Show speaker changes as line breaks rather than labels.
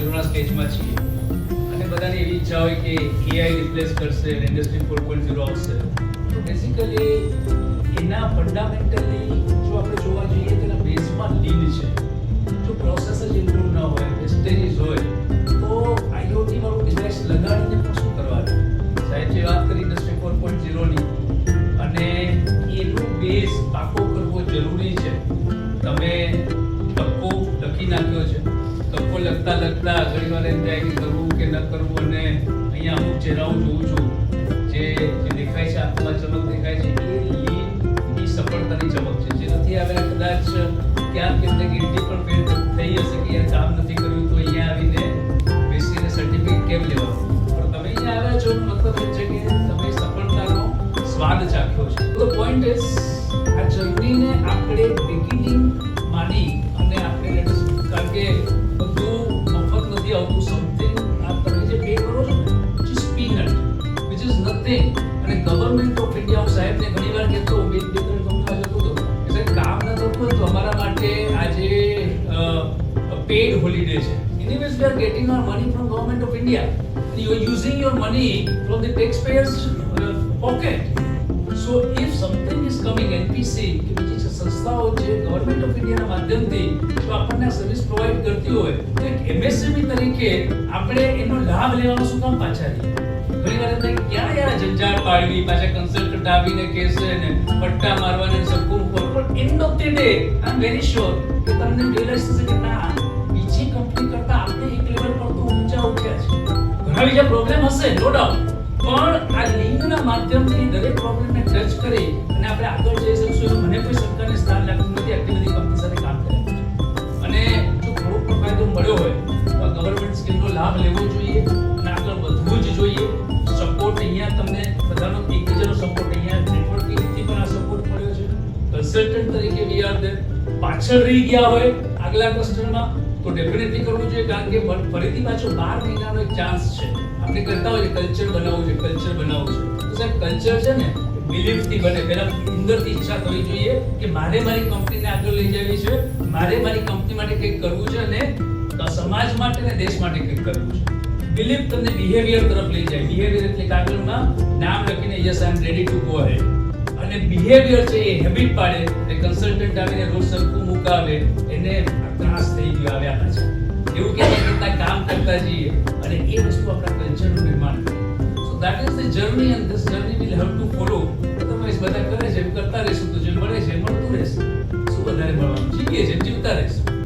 શરૂના સ્ટેજમાં છીએ અને બધાની એવી ઈચ્છા હોય કે એઆઈ રિપ્લેસ કરશે અને ઇન્ડસ્ટ્રી 4.0 આવશે. તો બેઝિકલી એના ફંડામેન્ટલી જો આપણે જોવા જઈએ તો એના બેઝમાં લીન છે. જો પ્રોસેસ જ ઇમ્પ્રૂવ ન હોય, વેસ્ટેજીસ હોય, તો આઈઓટી વાળું ડિવાઇસ લગાડીને પણ શું કરવાનું? સાહેબ જે વાત કરી ઇન્ડસ્ટ્રી 4.0 અને એનો બેઝ પાકો કરવો જરૂરી છે. તમે ટપ્પો લખી નાખ્યો છે, ટપ્પો લખતા ઘણી વાર એમ થાય કે કરવું કે ન કરવું, અને અહીંયા અમુક ચહેરાઓ જોઉં છું જે દેખાય છે, આંખમાં ચમક દેખાય છે, એ લીનની સફળતાની ચમક છે. જે નથી આવ્યા કદાચ ક્યાંક કેમને ગિલ્ટી પણ ફીલ થઈ હશે કે યાર કામ નથી કર્યું તો અહીંયા આવીને બેસીને સર્ટિફિકેટ કેમ લેવાનું? પણ તમે અહીંયા આવ્યા છો મતલબ એ છે કે તમે સફળતાનો સ્વાદ ચાખ્યો છે. તો પોઈન્ટ ઇઝ આ જર્નીને આપણે બિગિનિંગ માની અને આપણે કારણ કે બધું મફત નથી આવતું. સમથિંગ આ તમે જે પે કરો છો which is peanut, which is nothing. અને ગવર્મેન્ટ ઓફ ઇન્ડિયા સાહેબને ઘણીવાર કહેતો બે ત્રણ કંપનીમાં જતો હતો કે સાહેબ કામ ન થતું હોય તો અમારા માટે આજે પેડ હોલિડે છે. Anyways, we are getting our money from government of India. And you are using your money from the taxpayers' pocket. So if something is coming, NPC કે બીજી સંસ્થાઓ જે ગવર્મેન્ટ ઓફ ઇન્ડિયાના માધ્યમથી જો આપણને સર્વિસ પ્રોવાઈડ કરતી હોય તો એક એમએસએમઈ તરીકે આપણે એનો લાભ લેવાનો શું કામ પાછા રહીએ? ઘણી વાર એમ ક્યાં યાર જંજાળ પાડવી, પાછા કન્સલ્ટન્ટ આવીને કહેશે ને પટ્ટા મારવાને સબકું ઉપર. પણ end of the day I am very sure કે તમને રિયલાઇઝ થશે કે ના, બીજી કંપની કરતા આપણે એક લેવલ પર તો ઊંચા ઉઠ્યા છે. ઘણા બીજા પ્રોબ્લેમ હશે નો ડાઉટ, પણ આ લિંકના માધ્યમથી દરેક પ્રોબ્લેમને ટચ કરી અને આપણે આગળ જઈ શકશું. મને કોઈ સરકારને સ્થાન લાગતું નથી આટલી બધી કંપની સાથે કામ કરે. અને જો થોડો પણ ફાયદો મળ્યો હોય તો આ ગવર્મેન્ટ સ્કીમનો લાભ લેવો જોઈએ અને આગળ વધવું જ જોઈએ. સપોર્ટ અહીંયા તમને બધાનો એકબીજાનો સપોર્ટ અહીંયા નેટવર્કિંગથી પણ આ સપોર્ટ મળ્યો છે. કન્સલ્ટન્ટ તરીકે વી આર ધેર. પાછળ રહી ગયા હોય આગલા ક્લસ્ટરમાં તો ડેફિનેટલી કરવું જોઈએ, કારણ કે ફરીથી પાછો 12 મહિનાનો એક ચાન્સ છે. આપણે કરતા હોય કલ્ચર બનાવવું છે, કલ્ચર બનાવવું છે. તો સાહેબ કલ્ચર છે ને બિલીફથી બને. પહેલા અંદરથી ઈચ્છા થવી જોઈએ કે મારે મારી કંપનીને આગળ લઈ જવી છે, મારે મારી કંપની માટે કંઈક કરવું છે અને સમાજ માટે અને દેશ માટે કંઈક કરવું છે. બિલીફ તમને બિહેવિયર તરફ લઈ જાય. બિહેવિયર એટલે કાગળમાં નામ લખીને yes I am ready to go ahead. અને બિહેવિયર છે એ હેબિટ પાડે એટલે કન્સલ્ટન્ટ આવીને રોજ સરખું મુકાવે એને ત્રાસ થઈ ગયો આવ્યા પાછા એવું કે કામ કરતા જઈએ અને એ વસ્તુ આપણા કલ્ચરનું નિર્માણ કરે. So that is the journey and this journey will have to follow. Otherwise બધા કરે છે એમ કરતા રહેશું તો જે મળે છે મળતું રહેશે. શું વધારે મળવાનું? જીવીએ છે જીવતા રહેશું.